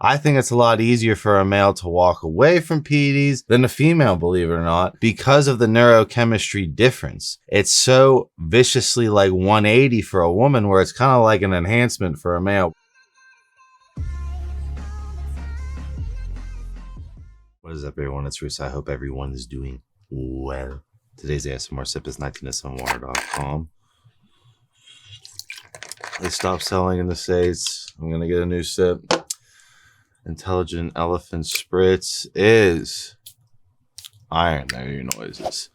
I think it's a lot easier for a male to walk away from PEDs than a female, believe it or not, because of the neurochemistry difference. It's so viciously like 180 for a woman, where it's kind of like an enhancement for a male. What is up, everyone? It's Russo. I hope everyone is doing well. Today's ASMR sip is 19SMR.com. They stopped selling in the States. I'm going to get a new sip. Intelligent Elephant Spritz is iron. There are your noises.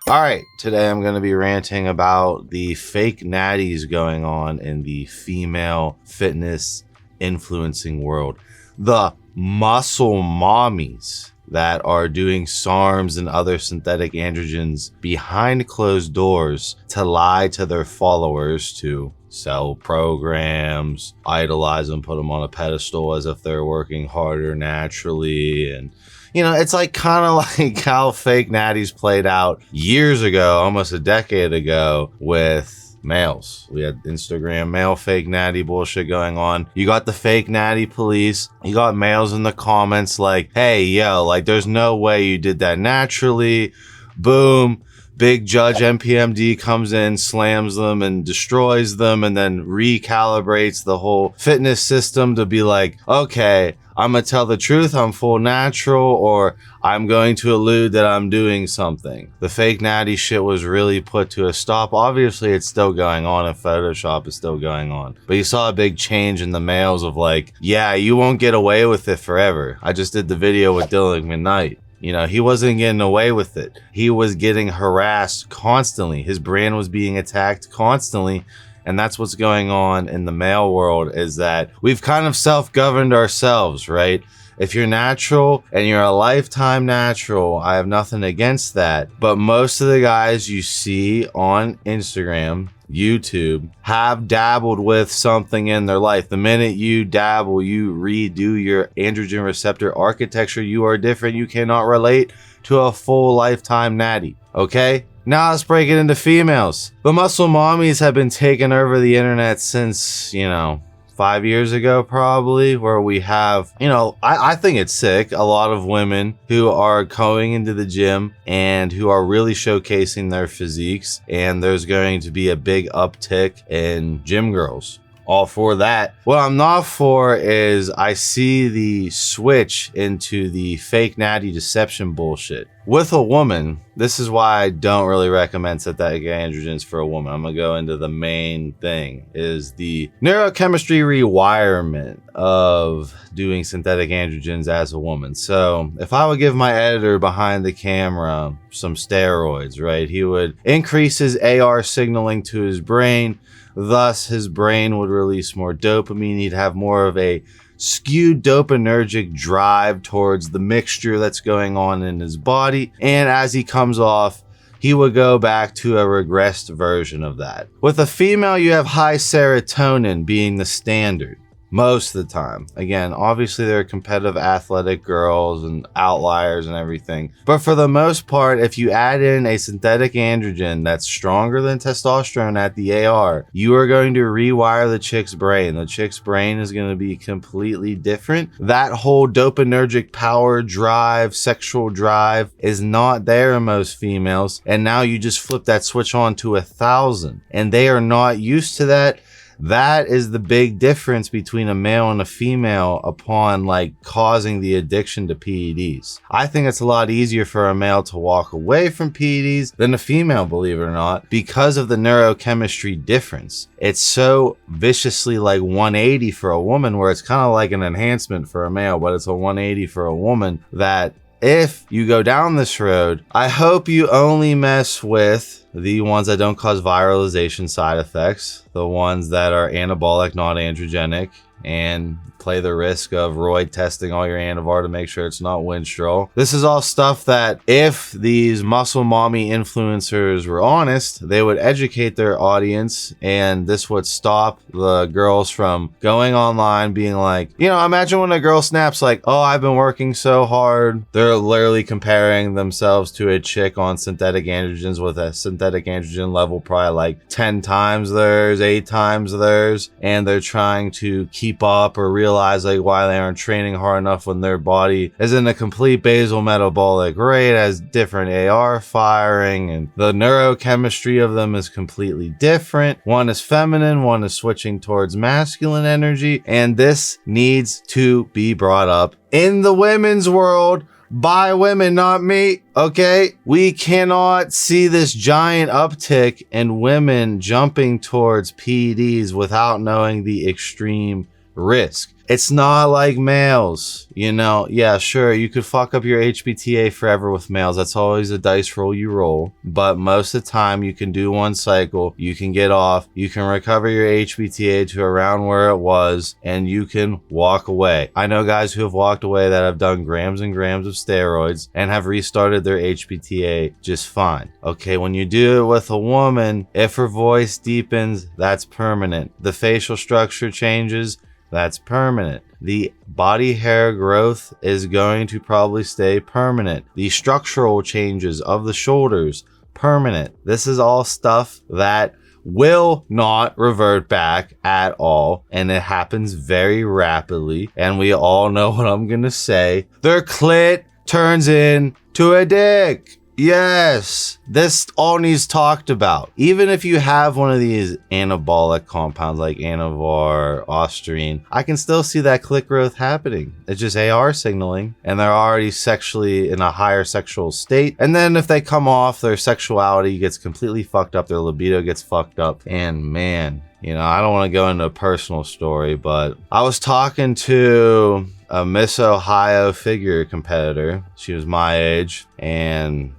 All right, today I'm going to be ranting about the fake natties going on in the female fitness influencing world. The muscle mommies that are doing SARMs and other synthetic androgens behind closed doors to lie to their followers, to sell programs, idolize them, put them on a pedestal as if they're working harder naturally. And you know, it's like kind of like how fake natties played out years ago, almost a decade ago, with males. We had Instagram male fake natty bullshit going on. You got the fake natty police. You got males in the comments like, hey, yo, like there's no way you did that naturally. Boom. Big judge MPMD comes in, slams them and destroys them, and then recalibrates the whole fitness system to be like, okay, I'm gonna tell the truth, I'm full natural, or I'm going to allude that I'm doing something. The fake natty shit was really put to a stop. Obviously, it's still going on, and Photoshop is still going on. But you saw a big change in the males of like, yeah, you won't get away with it forever. I just did the video with Dylan McKnight. You know, he wasn't getting away with it. He was getting harassed constantly. His brand was being attacked constantly. And that's what's going on in the male world, is that we've kind of self-governed ourselves, right? If you're natural and you're a lifetime natural, I have nothing against that. But most of the guys you see on Instagram, YouTube, have dabbled with something in their life. The minute you dabble, you redo your androgen receptor architecture, you are different. You cannot relate to a full lifetime natty, okay? Now let's break it into females. The muscle mommies have been taking over the internet since, you know, 5 years ago probably, where we have, you know, I think it's sick, a lot of women who are going into the gym and who are really showcasing their physiques, and there's going to be a big uptick in gym girls. All for that. What I'm not for is I see the switch into the fake natty deception bullshit. With a woman, this is why I don't really recommend synthetic androgens for a woman. I'm gonna go into the main thing, is the neurochemistry rewirement of doing synthetic androgens as a woman. So if I would give my editor behind the camera some steroids, right, he would increase his AR signaling to his brain. Thus, his brain would release more dopamine. He'd have more of a skewed dopaminergic drive towards the mixture that's going on in his body. And as he comes off, he would go back to a regressed version of that. With a female, you have high serotonin being the standard. Most of the time. Again, obviously there are competitive athletic girls and outliers and everything. But for the most part, if you add in a synthetic androgen that's stronger than testosterone at the AR, you are going to rewire the chick's brain. The chick's brain is going to be completely different. That whole dopaminergic power drive, sexual drive is not there in most females. And now you just flip that switch on to 1,000. And they are not used to that. That is the big difference between a male and a female upon like causing the addiction to PEDs. I think it's a lot easier for a male to walk away from PEDs than a female, believe it or not, because of the neurochemistry difference. It's so viciously like 180 for a woman, where it's kind of like an enhancement for a male, but it's a 180 for a woman, that if you go down this road, I hope you only mess with the ones that don't cause viralization side effects, the ones that are anabolic, not androgenic, and play the risk of Roid testing all your Anavar to make sure it's not Winstrol. This is all stuff that if these muscle mommy influencers were honest, they would educate their audience, and this would stop the girls from going online being like, you know, imagine when a girl snaps like, oh, I've been working so hard. They're literally comparing themselves to a chick on synthetic androgens with a synthetic androgen level probably like 10 times theirs, 8 times theirs, and they're trying to keep up or realize realize like why they aren't training hard enough when their body is in a complete basal metabolic rate, has different AR firing, and the neurochemistry of them is completely different. One is feminine, one is switching towards masculine energy, and this needs to be brought up in the women's world by women, not me. Okay, we cannot see this giant uptick in women jumping towards PEDs without knowing the extreme risk. It's not like males, you know. Yeah, sure, you could fuck up your HPTA forever with males. That's always a dice roll you roll. But most of the time, you can do one cycle, you can get off, you can recover your HPTA to around where it was, and you can walk away. I know guys who have walked away that have done grams and grams of steroids and have restarted their HPTA just fine. Okay, when you do it with a woman, if her voice deepens, that's permanent. The facial structure changes, that's permanent. The body hair growth is going to probably stay permanent. The structural changes of the shoulders, permanent. This is all stuff that will not revert back at all, and it happens very rapidly, and we all know what I'm gonna say. Their clit turns into a dick. Yes, this all needs talked about. Even if you have one of these anabolic compounds like Anavar, Osterine, I can still see that clit growth happening. It's just AR signaling, and they're already sexually in a higher sexual state. And then if they come off, their sexuality gets completely fucked up, their libido gets fucked up, and man, you know, I don't want to go into a personal story, but I was talking to a Miss Ohio figure competitor. She was my age and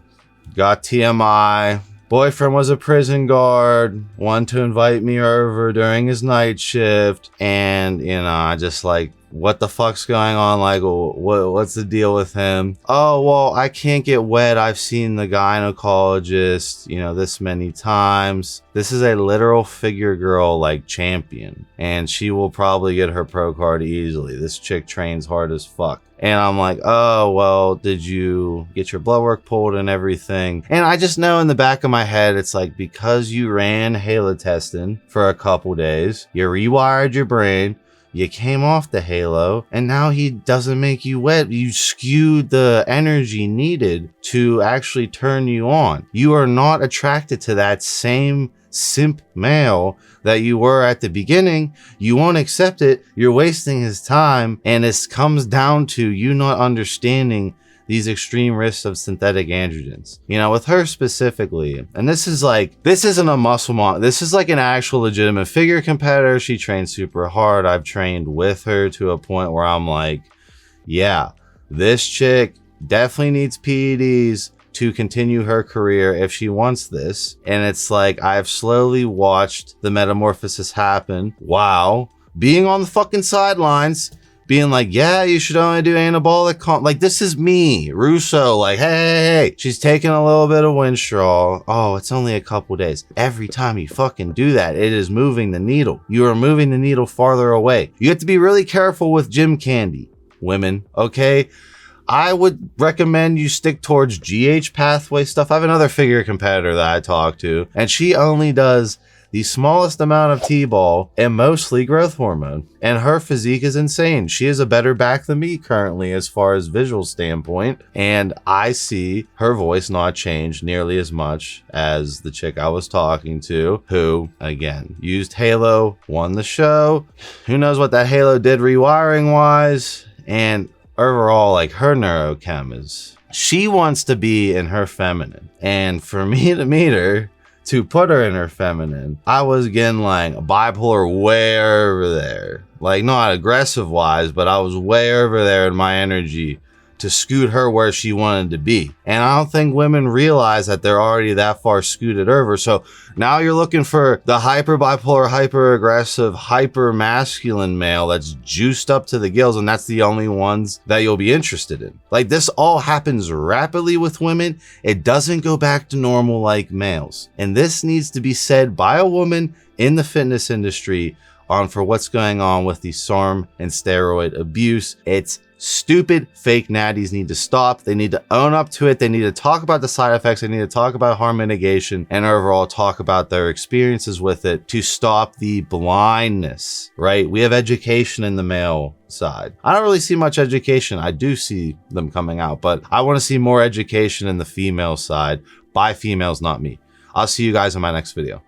got TMI. Boyfriend was a prison guard, wanted to invite me over during his night shift, and you know, I just like, what the fuck's going on? Like, what's the deal with him? Oh, well, I can't get wet. I've seen the gynecologist, you know, this many times. This is a literal figure girl, like, champion, and she will probably get her pro card easily. This chick trains hard as fuck. And I'm like, oh, well, did you get your blood work pulled and everything? And I just know in the back of my head, it's like, because you ran halo testing for a couple days, you rewired your brain, you came off the halo, and now he doesn't make you wet. You skewed the energy needed to actually turn you on. You are not attracted to that same simp male that you were at the beginning. You won't accept it. You're wasting his time, and it comes down to you not understanding these extreme risks of synthetic androgens. You know, with her specifically, and this isn't a muscle model. This is like an actual legitimate figure competitor. She trains super hard. I've trained with her to a point where I'm like, yeah, this chick definitely needs PEDs to continue her career if she wants this. And it's like, I've slowly watched the metamorphosis happen while being on the fucking sidelines, being like, yeah, you should only do anabolic like, this is me, Russo, like, hey, she's taking a little bit of Winstrol. Oh, it's only a couple days. Every time you fucking do that, it is moving the needle. You are moving the needle farther away. You have to be really careful with gym candy, women, okay? I would recommend you stick towards GH pathway stuff. I have another figure competitor that I talk to, and she only does the smallest amount of t-bol and mostly growth hormone. And her physique is insane. She has a better back than me currently as far as visual standpoint. And I see her voice not change nearly as much as the chick I was talking to, who, again, used Halo, won the show. Who knows what that Halo did rewiring wise. And overall, like, her neurochem is, she wants to be in her feminine. And for me to meet her, to put her in her feminine, I was getting like bipolar way over there. Like, not aggressive wise, but I was way over there in my energy to scoot her where she wanted to be. And I don't think women realize that they're already that far scooted over. So now you're looking for the hyper bipolar, hyper aggressive, hyper masculine male that's juiced up to the gills, and that's the only ones that you'll be interested in. Like, this all happens rapidly with women. It doesn't go back to normal like males. And this needs to be said by a woman in the fitness industry on for what's going on with the SARM and steroid abuse. It's Stupid fake natties need to stop. They need to own up to it. They need to talk about the side effects. They need to talk about harm mitigation and overall talk about their experiences with it to stop the blindness, right? We have education in the male side. I don't really see much education. I do see them coming out, but I want to see more education in the female side by females, not me. I'll see you guys in my next video.